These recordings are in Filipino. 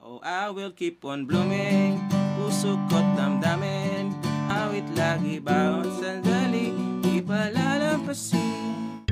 Oh, I will keep on blooming, puso ko't damdamin, awit lagi bawat sandali, di palalampasin.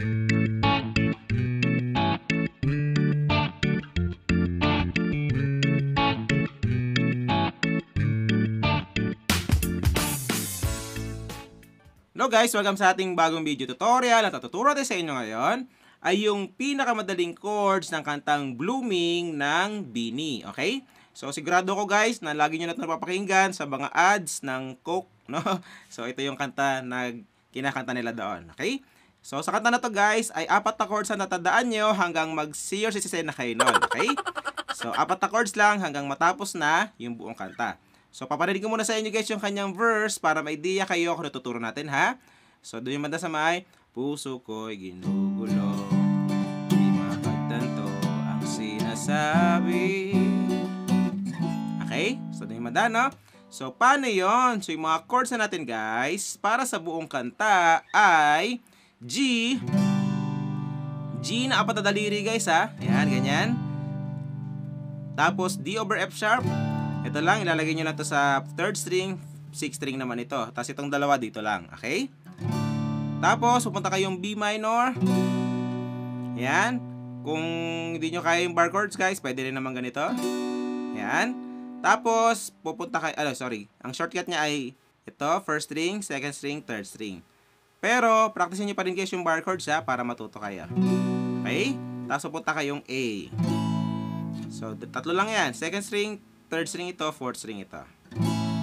Hello guys, welcome sa ating bagong video tutorial. At tuturo natin sa inyo ngayon ay yung pinakamadaling chords ng kantang Blooming ng BINI. Okay? So sigurado ko guys na lagi nyo na ito napapakinggan sa mga ads ng Coke. No? So ito yung kanta na kinakanta nila doon. Okay? So sa kanta na to guys ay 4 na chords ang natandaan nyo hanggang mag-C or C7 na kayo nun. Okay? So 4 na chords lang hanggang matapos na yung buong kanta. So, paparinig ko muna sa inyo guys yung kanyang verse para may idea kayo kung natuturo natin, ha? So, doon yung banda sa may, puso ko'y ginugulo, di mapagtanto ang sinasabi. Okay? So, doon yung banda, no? So, paano yon? So, yung mga chords na natin guys, para sa buong kanta ay G na 4 na daliri guys, ha? Yan, ganyan. Tapos, D over F sharp. Ito lang, ilalagay nyo lang to sa 3rd string, 6th string naman ito. Tapos itong dalawa dito lang, okay? Tapos, pupunta kayong B minor. Yan. Kung hindi nyo kaya yung bar chords, guys, pwede rin naman ganito. Yan. Tapos, pupunta kayo, ang shortcut niya ay ito, 1st string, 2nd string, 3rd string. Pero, practice nyo pa rin guys yung bar chords, ha, para matuto kayo. Okay? Tapos, pupunta kayong A. So, tatlo lang yan. 2nd string, 3rd string ito, 4th string ito.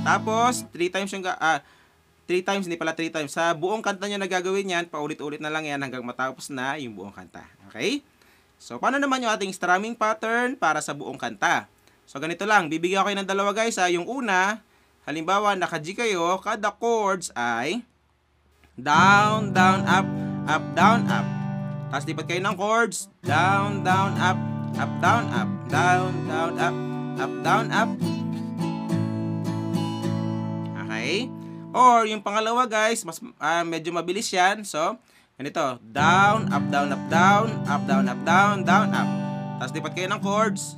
Tapos, 3 times yung 3 times, hindi pala 3 times. Sa buong kanta nyo na gagawin yan, paulit-ulit na lang yan hanggang matapos na yung buong kanta. Okay? So, paano naman yung ating strumming pattern para sa buong kanta? So, ganito lang. Bibigyan ko kayo ng dalawa guys. Yung una, halimbawa, naka-G kayo, kada chords ay down, down, up, up, down, up. Tapos, lipat kayo ng chords, down, down, up, down, up, down, down, up, down, up. Okay? Or yung pangalawa guys, mas medyo mabilis yan. So, ganito, down, up, down, up, down, up, down, up, down, down, up. Tapos lipat kayo ng chords.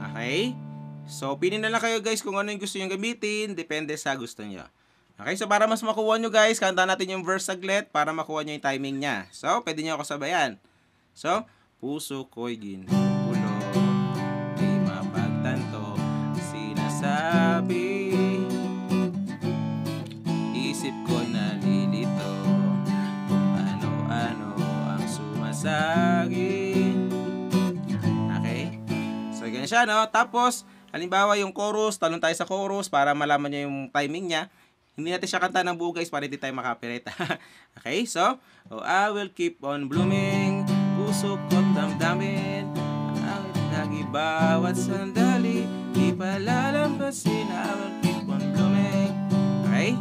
Okay? So, pinin na lang kayo guys kung ano yung gusto nyo gamitin. Depende sa gusto nyo. Okay, so para mas makuha nyo guys, kanta natin yung verse saglit para makuha nyo yung timing niya. So, pwede nyo ako sabayan. So, puso ko'y ginugulo, di mapagtanto sinasabi, isip ko nalilito kung ano-ano ang sumasagi. Okay? So, ganyan siya, no? Tapos, halimbawa yung chorus, talon tayo sa chorus para malaman nyo yung timing niya. Hindi natin siya kanta ng buo guys para hindi tayo makapirate. Okay? So, oh, I will keep on blooming, puso ko't damdamin, awit lagi bawat sandali, di palalampasin, I will keep on blooming. Okay?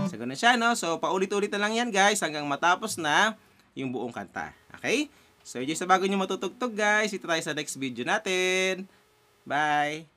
So, ganun siya, no? So, paulit-ulit na lang yan, guys, hanggang matapos na yung buong kanta. Okay? So, yun sa bago nyo matutugtog, guys. Ito tayo sa next video natin. Bye!